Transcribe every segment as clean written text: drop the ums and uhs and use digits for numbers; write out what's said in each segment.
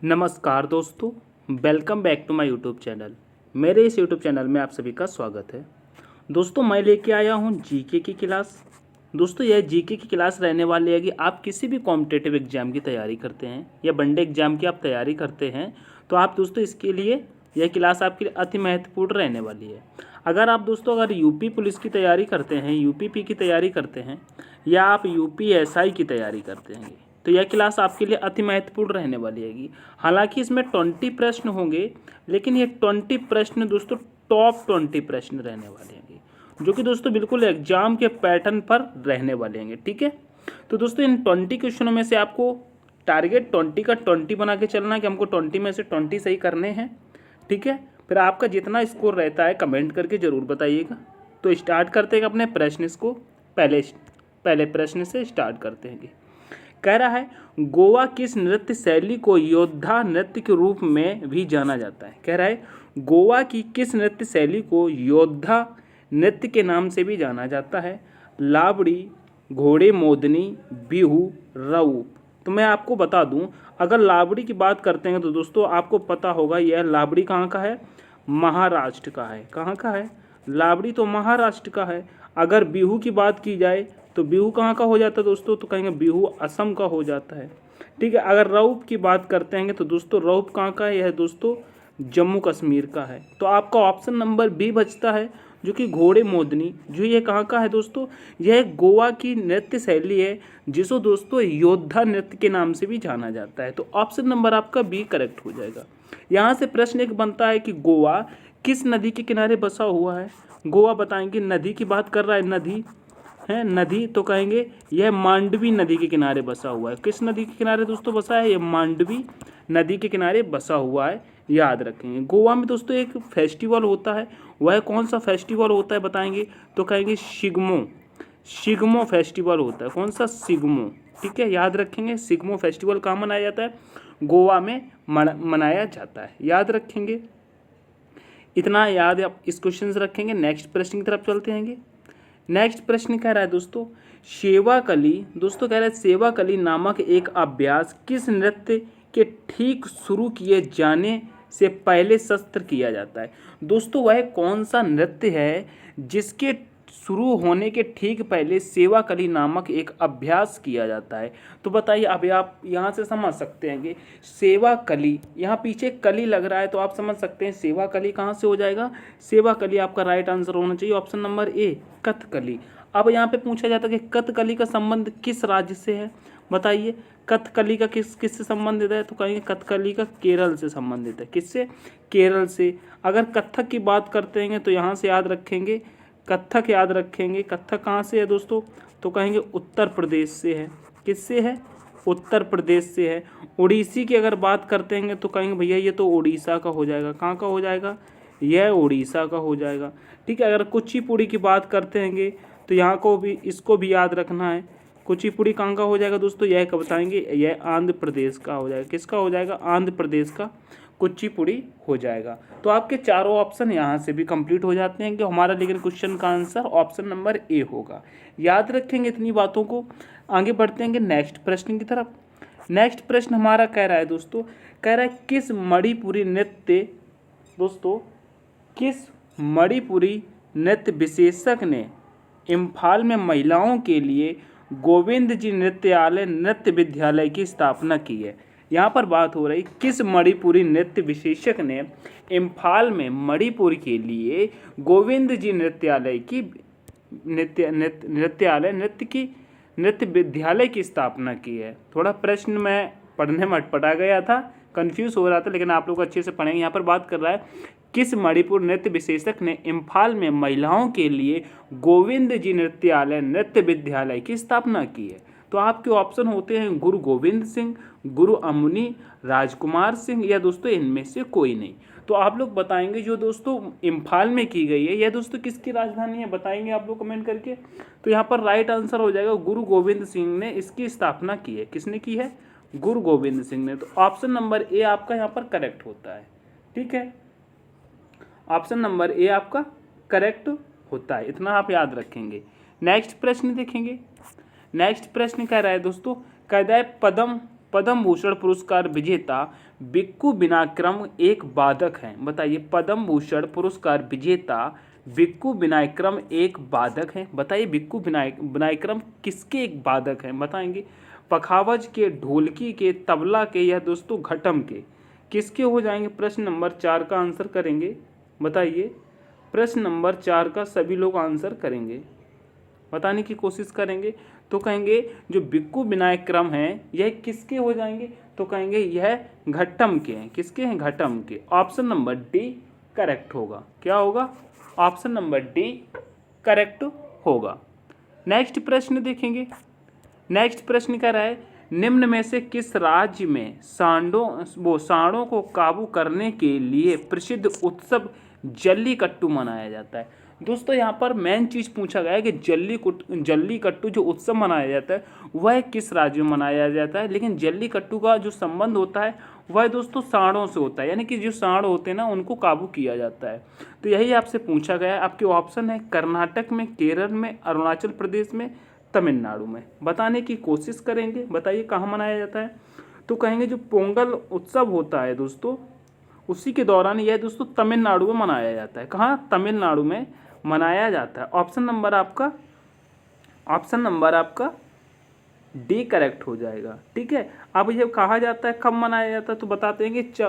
नमस्कार दोस्तों, welcome back to my YouTube channel. मेरे इस यूट्यूब चैनल में आप सभी का स्वागत है। दोस्तों, मैं लेके आया हूँ जीके की क्लास। दोस्तों, यह जीके की क्लास रहने वाली है कि आप किसी भी कॉम्पिटिटिव एग्जाम की तैयारी करते हैं या वनडे एग्जाम की आप तैयारी करते हैं तो आप दोस्तों इसके लिए यह क्लास आपके लिए अति महत्वपूर्ण रहने वाली है। अगर यूपी पुलिस की तैयारी करते हैं, यूपीपी की तैयारी करते हैं या आप यूपीएसआई की तैयारी करते हैं तो यह क्लास आपके लिए अति महत्वपूर्ण रहने वाली है। हालांकि इसमें 20 प्रश्न होंगे, लेकिन ये 20 प्रश्न दोस्तों टॉप 20 प्रश्न रहने वाले हैं, जो कि दोस्तों बिल्कुल एग्जाम के पैटर्न पर रहने वाले हैं। ठीक है, तो दोस्तों इन 20 क्वेश्चनों में से आपको टारगेट 20 का 20 बना के चलना है कि हमको 20 में से 20 सही करने हैं। ठीक है, फिर आपका जितना स्कोर रहता है कमेंट करके ज़रूर बताइएगा। तो स्टार्ट करते हैं अपने प्रश्न को। पहले प्रश्न से स्टार्ट करते हैं। कह रहा है, गोवा किस नृत्य शैली को योद्धा नृत्य के रूप में भी जाना जाता है। कह रहा है, गोवा की किस नृत्य शैली को योद्धा नृत्य के नाम से भी जाना जाता है। लावड़ी, घोड़े मोदनी, बिहू, रऊप। तो मैं आपको बता दूं, अगर लावड़ी की बात करते हैं तो दोस्तों आपको पता होगा यह लावड़ी कहाँ का है, महाराष्ट्र का है। कहाँ का है, लावड़ी तो महाराष्ट्र का है। अगर बिहू की बात की जाए तो बिहू कहाँ का हो जाता है दोस्तों, तो कहेंगे बिहू असम का हो जाता है। ठीक है, अगर रऊप की बात करते हैं तो दोस्तों रऊप कहाँ का है, यह दोस्तों जम्मू कश्मीर का है। तो आपका ऑप्शन नंबर बी बचता है, जो कि घोड़े मोदनी। जो ये कहाँ का है दोस्तों, यह गोवा की नृत्य शैली है जिसको दोस्तों योद्धा नृत्य के नाम से भी जाना जाता है। तो ऑप्शन नंबर आपका बी करेक्ट हो जाएगा। यहाँ से प्रश्न एक बनता है कि गोवा किस नदी के किनारे बसा हुआ है। गोवा बताएंगे, नदी की बात कर रहा है, नदी है नदी, तो कहेंगे यह मांडवी नदी के किनारे बसा हुआ है। किस नदी के किनारे दोस्तों बसा है, यह मांडवी नदी के किनारे बसा हुआ है, याद रखेंगे। गोवा में दोस्तों एक फेस्टिवल होता है, वह कौन सा फेस्टिवल होता है बताएंगे, तो कहेंगे शिग्मो फेस्टिवल होता है। कौन सा, शिग्मो। ठीक है, याद रखेंगे। शिग्मो फेस्टिवल कहाँ मनाया जाता है, गोवा में मनाया जाता है, याद रखेंगे। इतना याद आप इस क्वेश्चन से रखेंगे। नेक्स्ट प्रश्न की तरफ चलते हैं। नेक्स्ट प्रश्न कह रहा है दोस्तों, सेवाकली। दोस्तों कह रहा है, सेवाकली नामक एक अभ्यास किस नृत्य के ठीक शुरू किए जाने से पहले शस्त्र किया जाता है। दोस्तों वह कौन सा नृत्य है जिसके शुरू होने के ठीक पहले सेवाकली नामक एक अभ्यास किया जाता है। तो बताइए, अभी आप यहाँ से समझ सकते हैं कि सेवाकली, यहाँ पीछे कली लग रहा है तो आप समझ सकते हैं सेवाकली कहाँ से हो जाएगा। सेवाकली आपका राइट आंसर होना चाहिए ऑप्शन नंबर ए, कथकली। अब यहाँ पे पूछा जाता है कि कथकली का संबंध किस राज्य से है, बताइए। कथकली का किससे संबंधित है, तो कहेंगे कथकली का केरल से संबंधित है। किससे, केरल से। अगर कथक की बात करते हैं तो यहाँ से याद रखेंगे, कथक याद रखेंगे। कथक कहाँ से है दोस्तों, तो कहेंगे उत्तर प्रदेश से है। किससे है, उत्तर प्रदेश से है। उड़ीसी की अगर बात करते हैं तो कहेंगे भैया ये तो उड़ीसा का हो जाएगा। कहाँ का हो जाएगा, यह उड़ीसा का हो जाएगा। ठीक है, अगर कुचिपुड़ी की बात करते हैं तो यहाँ को भी, इसको भी याद रखना है। कुचिपुड़ी कहाँ का हो जाएगा दोस्तों, यह कब बताएंगे, यह आंध्र प्रदेश का हो जाएगा। किसका हो जाएगा, आंध्र प्रदेश का कुचिपुड़ी हो जाएगा। तो आपके चारों ऑप्शन यहाँ से भी कंप्लीट हो जाते हैं कि हमारा लेकिन क्वेश्चन का आंसर ऑप्शन नंबर ए होगा। याद रखेंगे इतनी बातों को। आगे बढ़ते हैं नेक्स्ट प्रश्न की तरफ। नेक्स्ट प्रश्न हमारा कह रहा है दोस्तों, कह रहा है किस मणिपुरी नृत्य, दोस्तों किस मणिपुरी नृत्य विशेषज्ञ ने इम्फाल में महिलाओं के लिए गोविंद जी नृत्य विद्यालय की स्थापना की है। यहाँ पर बात हो रही किस मणिपुरी नृत्य विशेषज्ञ ने इम्फाल में मणिपुर के लिए गोविंद जी नृत्य विद्यालय की स्थापना की है। थोड़ा प्रश्न में पढ़ने में अटपटा गया था, कंफ्यूज हो रहा था, लेकिन आप लोग अच्छे से पढ़ेंगे। यहाँ पर बात कर रहा है किस मणिपुर नृत्य विशेषज्ञ ने इम्फाल में महिलाओं के लिए गोविंद जी नृत्य विद्यालय की स्थापना की है। तो आपके ऑप्शन होते हैं गुरु गोविंद सिंह, गुरु अमुनी, राजकुमार सिंह, या दोस्तों इनमें से कोई नहीं। तो आप लोग बताएंगे जो दोस्तों इम्फाल में की गई है यह दोस्तों किसकी राजधानी है, बताएंगे आप लोग कमेंट करके। तो यहाँ पर राइट आंसर हो जाएगा गुरु गोविंद सिंह ने इसकी स्थापना की है। किसने की है, गुरु गोविंद सिंह ने। तो ऑप्शन नंबर ए आपका यहाँ पर करेक्ट होता है। ठीक है, ऑप्शन नंबर ए आपका करेक्ट होता है, इतना आप याद रखेंगे। नेक्स्ट प्रश्न देखेंगे। नेक्स्ट प्रश्न कह रहा है दोस्तों, कह रहा है पद्म पद्म भूषण पुरस्कार विजेता बिक्कू विनायक्रम एक वादक हैं। बताइए, पद्म भूषण पुरस्कार विजेता बिक्कू विनायक्रम एक वादक हैं। बताइए, बिक्कू विनायक्रम किसके एक वादक हैं, बताएंगे। पखावज के, ढोलकी के, तबला के या दोस्तों घटम के, किसके हो जाएंगे। प्रश्न नंबर 4 का आंसर करेंगे। बताइए, प्रश्न नंबर 4 का सभी लोग आंसर करेंगे, बताने की कोशिश करेंगे। तो कहेंगे जो बिक्कू विनायक्रम हैं यह किसके हो जाएंगे, तो कहेंगे यह घट्टम के हैं। किसके हैं, घट्टम के। ऑप्शन नंबर डी करेक्ट होगा। क्या होगा, ऑप्शन नंबर डी करेक्ट होगा। नेक्स्ट प्रश्न देखेंगे। नेक्स्ट प्रश्न कह रहा है, निम्न में से किस राज्य में सांडों को काबू करने के लिए प्रसिद्ध उत्सव जल्लीकट्टू मनाया जाता है। दोस्तों यहाँ पर मेन चीज़ पूछा गया है कि जल्लीकट्टू जो उत्सव मनाया जाता है वह किस राज्य में मनाया जाता है। लेकिन जल्लीकट्टू का जो संबंध होता है वह दोस्तों सांडों से होता है, यानी कि जो सांड होते हैं ना उनको काबू किया जाता है। तो यही आपसे पूछा गया है। आपके ऑप्शन है कर्नाटक में, केरल में, अरुणाचल प्रदेश में, तमिलनाडु में। बताने की कोशिश करेंगे। बताइए कहाँ मनाया जाता है, तो कहेंगे जो पोंगल उत्सव होता है दोस्तों उसी के दौरान यह दोस्तों तमिलनाडु में मनाया जाता है। कहाँ, तमिलनाडु में मनाया जाता है। ऑप्शन नंबर आपका डी करेक्ट हो जाएगा। ठीक है। अब ये कहा जाता है कब मनाया जाता है, तो बताते हैं कि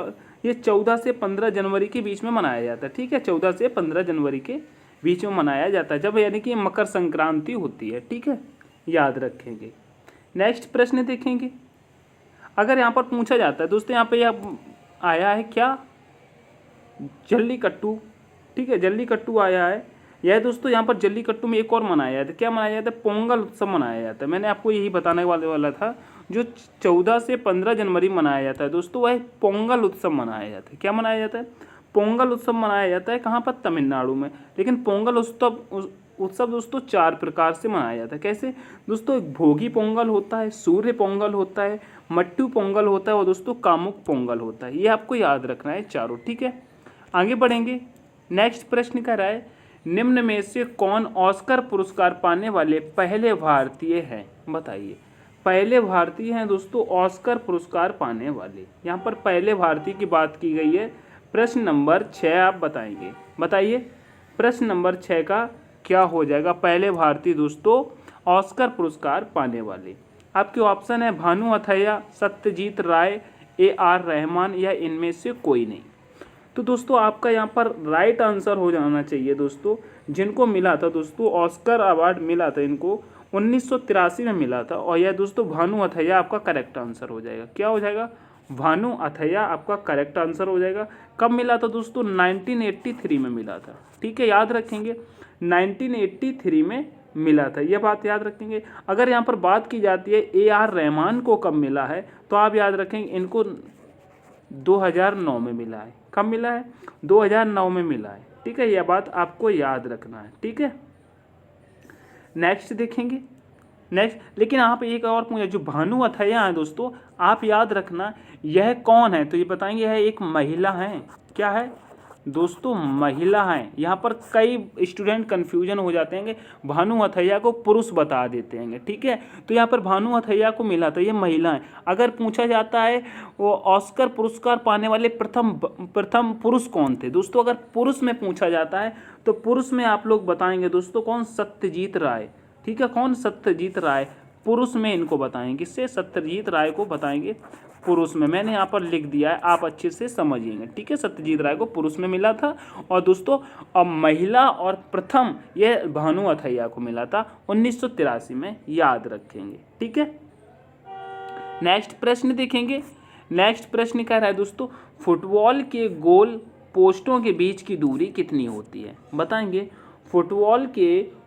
ये 14 से 15 जनवरी के बीच में मनाया जाता है। ठीक है, 14 से 15 जनवरी के बीच में मनाया जाता है, जब यानी कि मकर संक्रांति होती है। ठीक है, याद रखेंगे। नेक्स्ट प्रश्न देखेंगे। अगर यहाँ पर पूछा जाता है दोस्तों, यहाँ पे यह आया है क्या, जल्लीकट्टू। ठीक है, जल्लीकट्टू आया है। यह दोस्तों यहाँ पर जल्लीकट्टू में एक और मनाया जाता है। क्या मनाया जाता है, पोंगल उत्सव मनाया जाता है। मैंने आपको यही बताने वाला था। जो 14 से 15 जनवरी मनाया जाता है दोस्तों वह पोंगल उत्सव मनाया जाता है। क्या मनाया जाता है, पोंगल उत्सव मनाया जाता है। कहाँ पर, तमिलनाडु में। लेकिन पोंगल उत्सव दोस्तों 4 प्रकार से मनाया जाता है। कैसे दोस्तों, भोगी पोंगल होता है, सूर्य पोंगल होता है, मट्टू पोंगल होता है और दोस्तों कामुक पोंगल होता है। ये आपको याद रखना है चारों। ठीक है, आगे बढ़ेंगे। नेक्स्ट प्रश्न कह रहा है, निम्न में से कौन ऑस्कर पुरस्कार पाने वाले पहले भारतीय हैं। बताइए, पहले भारतीय हैं दोस्तों ऑस्कर पुरस्कार पाने वाले। यहाँ पर पहले भारतीय की बात की गई है। प्रश्न नंबर 6 आप बताएंगे। बताइए, प्रश्न नंबर 6 का क्या हो जाएगा, पहले भारतीय दोस्तों ऑस्कर पुरस्कार पाने वाले। आपके ऑप्शन है भानु अथैया, सत्यजीत राय, AR रहमान या इनमें से कोई नहीं। तो दोस्तों आपका यहाँ पर राइट आंसर हो जाना चाहिए दोस्तों, जिनको मिला था दोस्तों ऑस्कर अवार्ड मिला था इनको 1983 में मिला था। और यह दोस्तों भानु अथैया आपका करेक्ट आंसर हो जाएगा। क्या हो जाएगा, भानु अथैया आपका करेक्ट आंसर हो जाएगा। कब मिला था दोस्तों, 1983 में मिला था। ठीक है, याद रखेंगे 1983 में मिला था, यह बात याद रखेंगे। अगर यहाँ पर बात की जाती है AR रहमान को कब मिला है, तो आप याद रखेंगे इनको 2009 में मिला है। कब मिला है, 2009 में मिला है। ठीक है, यह बात आपको याद रखना है। ठीक है, नेक्स्ट देखेंगे। नेक्स्ट लेकिन आप एक और पूछा, जो भानु अथैया है दोस्तों आप याद रखना यह कौन है, तो ये बताएंगे यह एक महिला है। क्या है दोस्तों, महिला हैं। यहाँ पर कई स्टूडेंट कन्फ्यूजन हो जाते हैं कि भानु अथैया को पुरुष बता देते हैं। ठीक है, तो यहाँ पर भानु अथैया को मिला था, ये महिला है। अगर पूछा जाता है वो ऑस्कर पुरस्कार पाने वाले प्रथम पुरुष कौन थे दोस्तों, अगर पुरुष में पूछा जाता है तो पुरुष में आप लोग बताएंगे दोस्तों कौन, सत्यजीत राय। ठीक है, कौन, सत्यजीत राय। पुरुष में इनको बताएंगे, किससे, सत्यजीत राय को बताएंगे पुरुष में। मैंने यहाँ पर लिख दिया है, आप अच्छे से समझिएंगे। ठीक है, सत्यजीत राय को पुरुष में मिला था। और दोस्तों अब महिला और प्रथम यह भानु अथैया को मिला था 1983 में, याद रखेंगे। ठीक है, नेक्स्ट प्रश्न देखेंगे। नेक्स्ट प्रश्न कह रहा है दोस्तों, फुटबॉल के गोल पोस्टों के बीच की दूरी कितनी होती है। बताएंगे, फुटबॉल के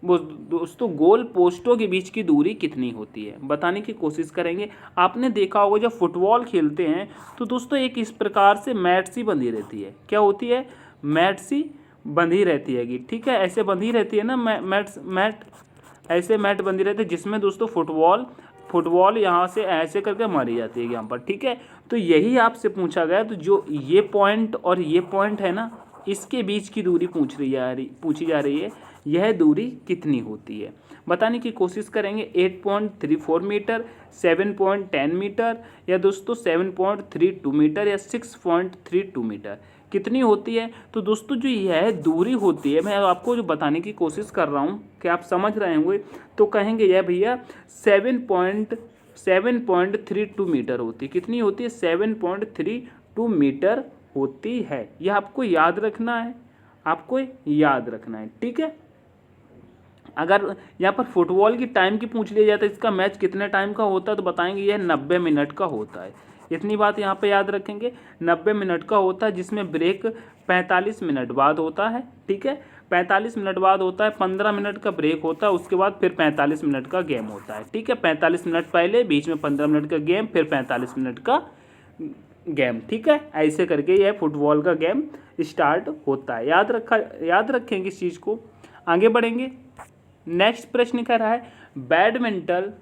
दोस्तों गोल पोस्टों के बीच की दूरी कितनी होती है, बताने की कोशिश करेंगे। आपने देखा होगा जब फुटबॉल खेलते हैं तो दोस्तों एक इस प्रकार से मैट सी बंधी रहती है। क्या होती है, मैट सी बंधी रहती है। ठीक है, ऐसे बंधी रहती है ना मैट ऐसे मैट बंधी रहती है, जिसमें दोस्तों फुटबॉल यहाँ से ऐसे करके मारी जाती है यहाँ पर। ठीक है, तो यही आपसे पूछा गया। तो जो ये पॉइंट और ये पॉइंट है ना, इसके बीच की दूरी पूछी जा रही है, यह दूरी कितनी होती है। बताने की कोशिश करेंगे 8.34 मीटर, 7.10 मीटर या दोस्तों 7.32 मीटर या 6.32 मीटर कितनी होती है। तो दोस्तों जो यह दूरी होती है, मैं आपको जो बताने की कोशिश कर रहा हूँ कि आप समझ रहे होंगे, तो कहेंगे यह भैया 7.32 मीटर होती है। कितनी होती है? 7.32 मीटर होती है। यह आपको याद रखना है, आपको याद रखना है, ठीक है। अगर यहाँ पर फुटबॉल की टाइम की पूछ लिया जाए तो इसका मैच कितने टाइम का होता है, तो बताएंगे यह 90 मिनट का होता है। इतनी बात यहाँ पे याद रखेंगे, 90 मिनट का होता है, जिसमें ब्रेक 45 मिनट बाद होता है, ठीक है। 45 मिनट बाद होता है, 15 मिनट का ब्रेक होता है, उसके बाद फिर 45 मिनट का गेम होता है, ठीक है। 45 मिनट पहले, बीच में 15 मिनट का गेम, फिर 45 मिनट का गेम, ठीक है। ऐसे करके यह फुटबॉल का गेम स्टार्ट होता है। याद रखेंगे इस चीज़ को। आगे बढ़ेंगे। नेक्स्ट प्रश्न कह रहा है बैडमिंटन,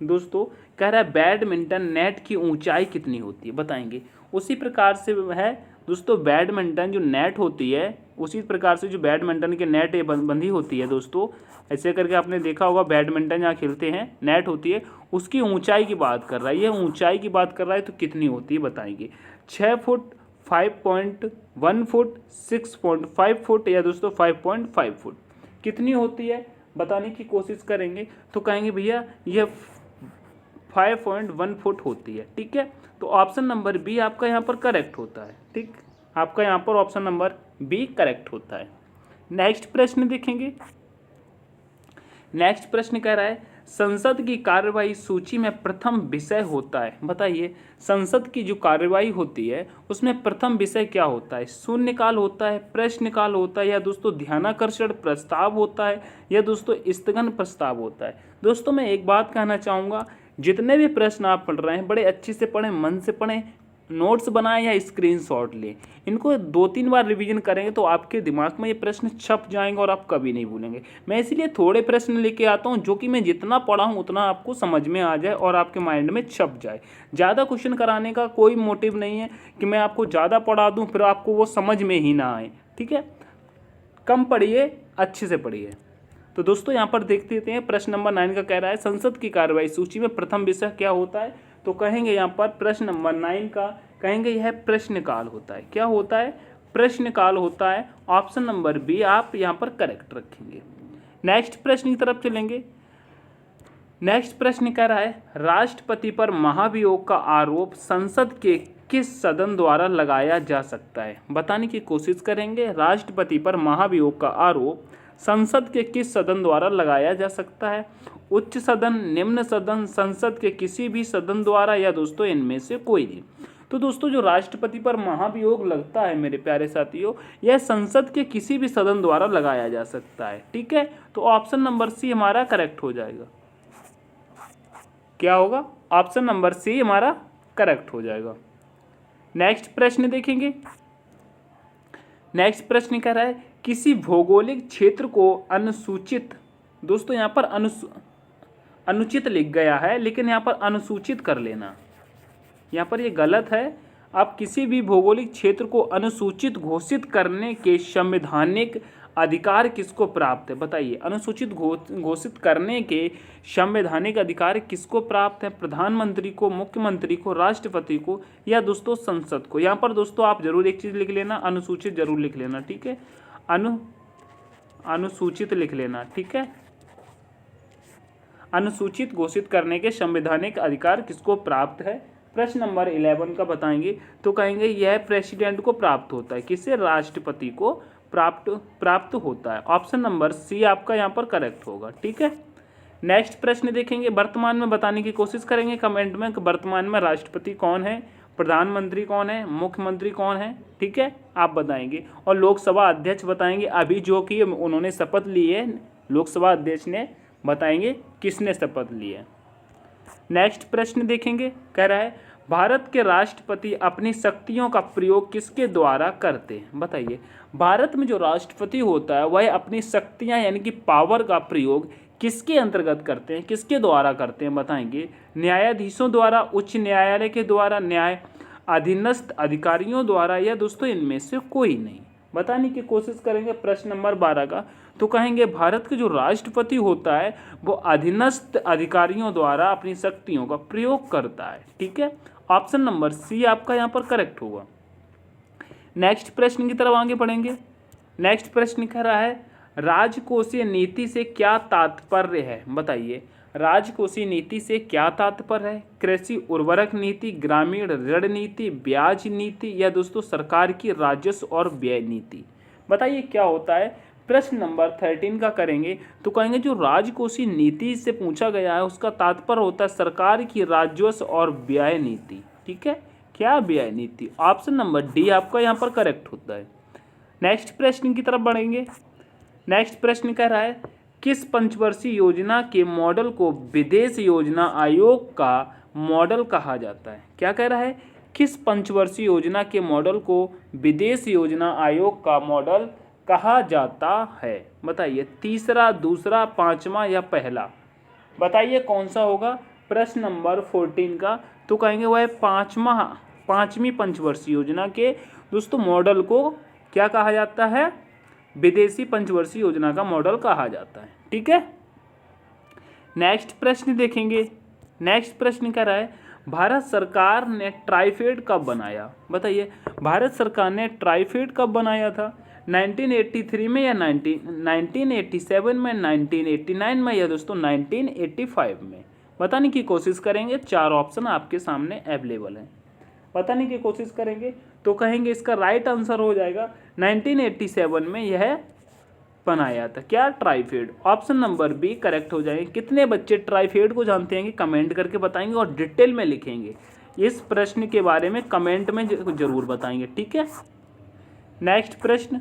दोस्तों कह रहा है बैडमिंटन नेट की ऊंचाई कितनी होती है, बताएंगे। उसी प्रकार से है दोस्तों, बैडमिंटन जो नेट होती है, उसी प्रकार से जो बैडमिंटन के नेट बंधी होती है दोस्तों, ऐसे करके आपने देखा होगा बैडमिंटन जहाँ खेलते हैं नेट होती है, उसकी ऊंचाई की बात कर रहा है। ये ऊंचाई की बात कर रहा है, तो कितनी होती है बताएंगे। 6 फुट, 5.1 फुट, 6.5 फुट या दोस्तों 5.5 फुट कितनी होती है बताने की कोशिश करेंगे, तो कहेंगे भैया यह 5.1 फुट होती है, ठीक है। तो ऑप्शन नंबर बी आपका यहाँ पर करेक्ट होता है, ठीक। आपका यहाँ पर ऑप्शन नंबर बी करेक्ट होता है। नेक्स्ट प्रश्न देखेंगे। नेक्स्ट प्रश्न कह रहा है संसद की कार्यवाही सूची में प्रथम विषय होता है, बताइए। संसद की जो कार्यवाही होती है उसमें प्रथम विषय क्या होता है? शून्यकाल होता है, प्रश्नकाल होता है या दोस्तों ध्यानाकर्षण प्रस्ताव होता है या दोस्तों स्थगन प्रस्ताव होता है। दोस्तों मैं एक बात कहना चाहूँगा, जितने भी प्रश्न आप पढ़ रहे हैं बड़े अच्छे से पढ़ें, मन से पढ़ें, नोट्स बनाएं या स्क्रीनशॉट लें। इनको 2-3 बार रिवीजन करेंगे तो आपके दिमाग में ये प्रश्न छप जाएंगे और आप कभी नहीं भूलेंगे। मैं इसलिए थोड़े प्रश्न लेके आता हूँ जो कि मैं जितना पढ़ा हूँ उतना आपको समझ में आ जाए और आपके माइंड में छप जाए। ज़्यादा क्वेश्चन कराने का कोई मोटिव नहीं है कि मैं आपको ज़्यादा पढ़ा दूँ फिर आपको वो समझ में ही ना आए, ठीक है। कम पढ़िए, अच्छे से पढ़िए। तो दोस्तों यहाँ पर देख लेते हैं, प्रश्न नंबर 9 का कह रहा है संसद की कार्यवाही सूची में प्रथम विषय क्या होता है, तो कहेंगे यहाँ पर प्रश्न नंबर 9 का कहेंगे यह प्रश्नकाल होता है। क्या होता है? प्रश्नकाल होता है। ऑप्शन नंबर बी आप यहाँ पर करेक्ट रखेंगे। नेक्स्ट प्रश्न की तरफ चलेंगे। नेक्स्ट प्रश्न कह रहा है राष्ट्रपति पर महाभियोग का आरोप संसद के किस सदन द्वारा लगाया जा सकता है, बताने की कोशिश करेंगे। राष्ट्रपति पर महाभियोग का आरोप संसद के किस सदन द्वारा लगाया जा सकता है? उच्च सदन, निम्न सदन, संसद के किसी भी सदन द्वारा या दोस्तों इनमें से कोई नहीं। तो दोस्तों जो राष्ट्रपति पर महाभियोग लगता है मेरे प्यारे साथियों, यह संसद के किसी भी सदन द्वारा लगाया जा सकता है, ठीक है। तो ऑप्शन नंबर सी हमारा करेक्ट हो जाएगा। क्या होगा? ऑप्शन नंबर सी हमारा करेक्ट हो जाएगा। नेक्स्ट प्रश्न देखेंगे। नेक्स्ट प्रश्न कह रहा है किसी भौगोलिक क्षेत्र को अनुसूचित, दोस्तों यहाँ पर अनुचित लिख गया है लेकिन यहाँ पर अनुसूचित कर लेना, यहाँ पर ये गलत है। आप किसी भी भौगोलिक क्षेत्र को अनुसूचित घोषित करने के संवैधानिक अधिकार किसको प्राप्त है, बताइए। अनुसूचित घोषित करने के संवैधानिक अधिकार किसको प्राप्त है? प्रधानमंत्री को, मुख्यमंत्री को, राष्ट्रपति को या दोस्तों संसद को। यहाँ पर दोस्तों आप जरूर एक चीज़ लिख लेना, अनुसूचित जरूर लिख लेना, ठीक है। अनुसूचित लिख लेना, ठीक है। अनुसूचित घोषित करने के संवैधानिक अधिकार किसको प्राप्त है? प्रश्न नंबर 11 का बताएंगे तो कहेंगे यह प्रेसिडेंट को प्राप्त होता है। किससे? राष्ट्रपति को प्राप्त होता है। ऑप्शन नंबर सी आपका यहाँ पर करेक्ट होगा, ठीक है। नेक्स्ट प्रश्न देखेंगे। वर्तमान में बताने की कोशिश करेंगे कमेंट में कि वर्तमान में राष्ट्रपति कौन है, प्रधानमंत्री कौन है, मुख्यमंत्री कौन है, ठीक है, आप बताएंगे। और लोकसभा अध्यक्ष बताएंगे, अभी जो कि उन्होंने शपथ ली है लोकसभा अध्यक्ष ने, बताएंगे किसने शपथ ली है। नेक्स्ट प्रश्न देखेंगे। कह रहा है भारत के राष्ट्रपति अपनी शक्तियों का प्रयोग किसके द्वारा करते हैं, बताइए। भारत में जो राष्ट्रपति होता है वह अपनी शक्तियां यानी कि पावर का प्रयोग किसके अंतर्गत करते हैं, किसके द्वारा करते हैं, बताएंगे। न्यायाधीशों द्वारा, उच्च न्यायालय के द्वारा, न्याय अधीनस्थ अधिकारियों द्वारा या दोस्तों इनमें से कोई नहीं, बताने की कोशिश करेंगे। प्रश्न नंबर 12 का तो कहेंगे भारत के जो राष्ट्रपति होता है वो अधीनस्थ अधिकारियों द्वारा अपनी शक्तियों का प्रयोग करता है। ठीक है, ऑप्शन नंबर सी आपका यहाँ पर करेक्ट होगा। नेक्स्ट प्रश्न की तरफ आगे बढ़ेंगे। नेक्स्ट प्रश्न कह रहा है राजकोषीय नीति से क्या तात्पर्य है, बताइए। राजकोषीय नीति से क्या तात्पर्य है? कृषि उर्वरक नीति, ग्रामीण ऋण नीति, ब्याज नीति या दोस्तों सरकार की राजस्व और व्यय नीति। बताइए क्या होता है। प्रश्न नंबर 13 का करेंगे तो कहेंगे जो राजकोषीय नीति से पूछा गया है उसका तात्पर्य होता है सरकार की राजस्व और व्यय नीति। ठीक है, क्या व्यय नीति? ऑप्शन नंबर डी आपका यहाँ पर करेक्ट होता है। नेक्स्ट प्रश्न की तरफ बढ़ेंगे। नेक्स्ट प्रश्न कह रहा है किस पंचवर्षीय योजना के मॉडल को विदेश योजना आयोग का मॉडल कहा जाता है? क्या कह रहा है? किस पंचवर्षीय योजना के मॉडल को विदेश योजना आयोग का मॉडल कहा जाता है? बताइए, तीसरा, दूसरा, पांचवा या पहला? बताइए कौन सा होगा प्रश्न नंबर 14 का। तो कहेंगे वह पांचवी पंचवर्षीय योजना के दोस्तों मॉडल को क्या कहा जाता है? विदेशी पंचवर्षीय योजना का मॉडल कहा जाता है। ठीक है, नेक्स्ट प्रश्न देखेंगे। नेक्स्ट प्रश्न कह रहा है भारत सरकार ने ट्राइफेड कब बनाया? बताइए, भारत सरकार ने ट्राइफेड कब बनाया था? 1983 में या 1987 में, 1989 में या दोस्तों 1985 में? बताने की कोशिश करेंगे। 4 ऑप्शन आपके सामने अवेलेबल हैं, बताने की कोशिश करेंगे। तो कहेंगे इसका राइट आंसर हो जाएगा 1987 में यह बनाया था। क्या? TRIFED. Option number B correct हो जाएंगे। कितने बच्चे ट्राइफेड को जानते हैं कि कमेंट करके बताएंगे और डिटेल में लिखेंगे। इस प्रश्न के बारे में कमेंट में जरूर बताएंगे। ठीक है, नेक्स्ट प्रश्न।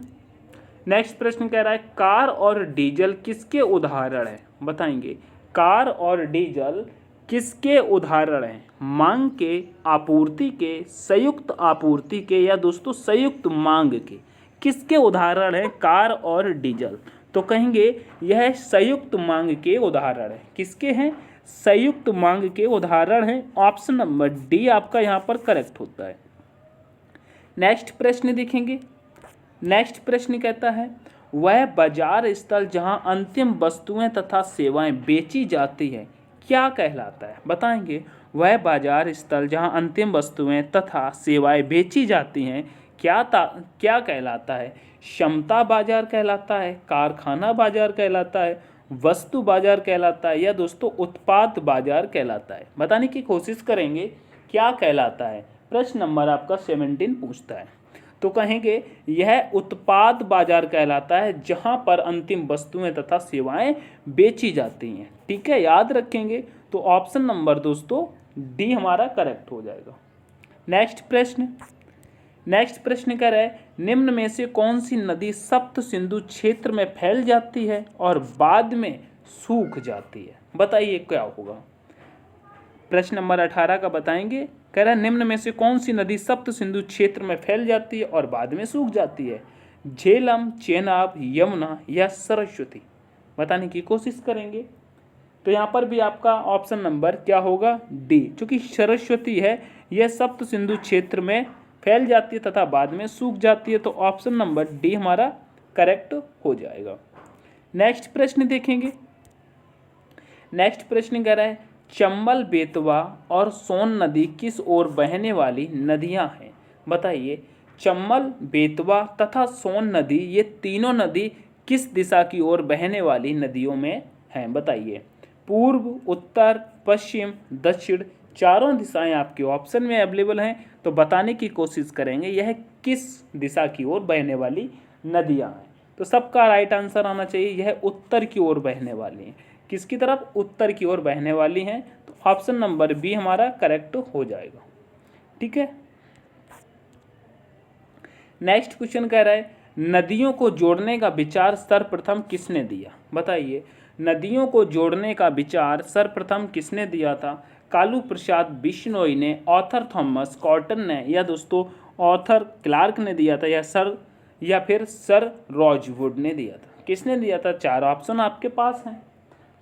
नेक्स्ट प्रश्न कह रहा है कार और डीजल किसके उदाहरण है? बताएंगे, कार और डीजल किसके उदाहरण हैं? मांग के, आपूर्ति के, संयुक्त आपूर्ति के या दोस्तों संयुक्त मांग के? किसके उदाहरण हैं कार और डीजल? तो कहेंगे यह संयुक्त मांग के उदाहरण है। किसके हैं? संयुक्त मांग के उदाहरण हैं। ऑप्शन नंबर डी आपका यहाँ पर करेक्ट होता है। नेक्स्ट प्रश्न देखेंगे। नेक्स्ट प्रश्न कहता है वह बाजार स्थल जहां अंतिम वस्तुएं तथा सेवाएं बेची जाती है क्या कहलाता है? बताएंगे, वह बाजार स्थल जहां अंतिम वस्तुएं तथा सेवाएं बेची जाती हैं क्या कहलाता है? क्षमता बाजार कहलाता है, कारखाना बाजार कहलाता है, वस्तु बाजार कहलाता है या दोस्तों उत्पाद बाजार कहलाता है? बताने की कोशिश करेंगे क्या कहलाता है। प्रश्न नंबर आपका 17 पूछता है। तो कहेंगे यह उत्पाद बाजार कहलाता है जहां पर अंतिम वस्तुएं तथा सेवाएं बेची जाती हैं। ठीक है, याद रखेंगे। तो ऑप्शन नंबर दोस्तों डी हमारा करेक्ट हो जाएगा। नेक्स्ट प्रश्न। नेक्स्ट प्रश्न कह रहा है निम्न में से कौन सी नदी सप्त सिंधु क्षेत्र में फैल जाती है और बाद में सूख जाती है? बताइए क्या होगा। प्रश्न नंबर 18 का बताएंगे। कह रहा है निम्न में से कौन सी नदी सप्त सिंधु क्षेत्र में फैल जाती है और बाद में सूख जाती है? झेलम, चेनाब, यमुना या सरस्वती? बताने की कोशिश करेंगे। तो यहाँ पर भी आपका ऑप्शन नंबर क्या होगा? डी। चूंकि सरस्वती है यह सप्त सिंधु क्षेत्र में फैल जाती है तथा बाद में सूख जाती है, तो ऑप्शन नंबर डी हमारा करेक्ट हो जाएगा। नेक्स्ट प्रश्न देखेंगे। नेक्स्ट प्रश्न कह रहा है चंबल, बेतवा और सोन नदी किस ओर बहने वाली नदियां हैं? बताइए, चंबल, बेतवा तथा सोन नदी ये तीनों नदी किस दिशा की ओर बहने वाली नदियों में हैं? बताइए, पूर्व, उत्तर, पश्चिम, दक्षिण, चारों दिशाएं आपके ऑप्शन में अवेलेबल हैं। तो बताने की कोशिश करेंगे यह किस दिशा की ओर बहने वाली नदियां हैं। तो सबका राइट आंसर आना चाहिए यह उत्तर की ओर बहने वाली हैं। किसकी तरफ? उत्तर की ओर बहने वाली हैं। तो ऑप्शन नंबर बी हमारा करेक्ट हो जाएगा। ठीक है, नेक्स्ट क्वेश्चन कह रहा है नदियों को जोड़ने का विचार सर्वप्रथम किसने दिया? बताइए, नदियों को जोड़ने का विचार सर्वप्रथम किसने दिया था? कालू प्रसाद बिश्नोई ने, ऑथर थॉमस कॉटन ने या दोस्तों ऑथर क्लार्क ने दिया था या फिर सर रॉजवुड ने दिया था? किसने दिया था? 4 ऑप्शन आपके पास हैं।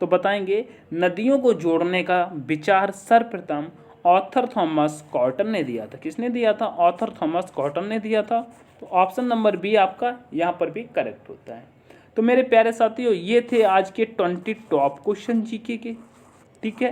तो बताएंगे नदियों को जोड़ने का विचार सर्वप्रथम ऑथर थॉमस कॉटन ने दिया था। किसने दिया था? ऑथर थॉमस कॉटन ने दिया था। तो ऑप्शन नंबर बी आपका यहाँ पर भी करेक्ट होता है। तो मेरे प्यारे साथियों, ये थे आज के 20 टॉप क्वेश्चन जीके के। ठीक है,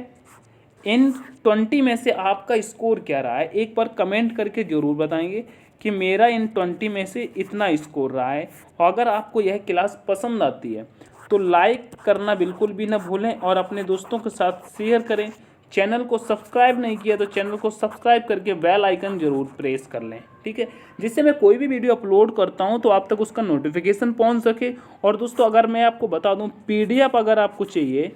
इन 20 में से आपका स्कोर क्या रहा है, एक बार कमेंट करके ज़रूर बताएंगे कि मेरा इन 20 में से इतना स्कोर रहा है। और अगर आपको यह क्लास पसंद आती है तो लाइक करना बिल्कुल भी ना भूलें और अपने दोस्तों के साथ शेयर करें। चैनल को सब्सक्राइब नहीं किया तो चैनल को सब्सक्राइब करके बेल आइकन ज़रूर प्रेस कर लें। ठीक है, जिससे मैं कोई भी वीडियो अपलोड करता हूं तो आप तक उसका नोटिफिकेशन पहुंच सके। और दोस्तों, अगर मैं आपको बता दूं, पीडीएफ अगर आपको चाहिए,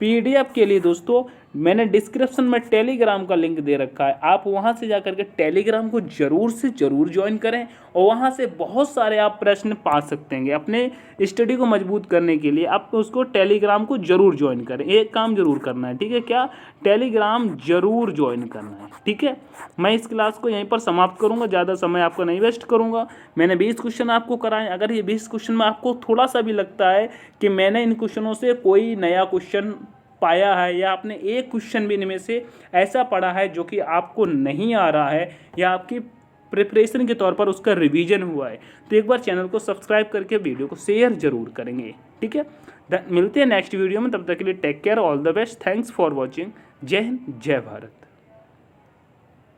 पीडीएफ के लिए दोस्तों मैंने डिस्क्रिप्शन में टेलीग्राम का लिंक दे रखा है, आप वहां से जाकर के टेलीग्राम को ज़रूर से ज़रूर ज्वाइन करें और वहां से बहुत सारे आप प्रश्न पा सकते हैं। अपने स्टडी को मजबूत करने के लिए आप उसको टेलीग्राम को ज़रूर ज्वाइन करें। एक काम ज़रूर करना है, ठीक है, क्या, टेलीग्राम ज़रूर ज्वाइन करना है। ठीक है, मैं इस क्लास को यहीं पर समाप्त करूँगा, ज़्यादा समय आपका नहीं वेस्ट करूँगा। मैंने 20 क्वेश्चन आपको कराए। अगर ये 20 क्वेश्चन में आपको थोड़ा सा भी लगता है कि मैंने इन क्वेश्चनों से कोई नया क्वेश्चन पाया है या आपने एक क्वेश्चन भी इनमें से ऐसा पढ़ा है जो कि आपको नहीं आ रहा है या आपकी प्रिपरेशन के तौर पर उसका रिवीजन हुआ है, तो एक बार चैनल को सब्सक्राइब करके वीडियो को शेयर जरूर करेंगे। ठीक है, मिलते हैं नेक्स्ट वीडियो में, तब तक के लिए take care, all the best, thanks for watching. जय हिंद, जय भारत।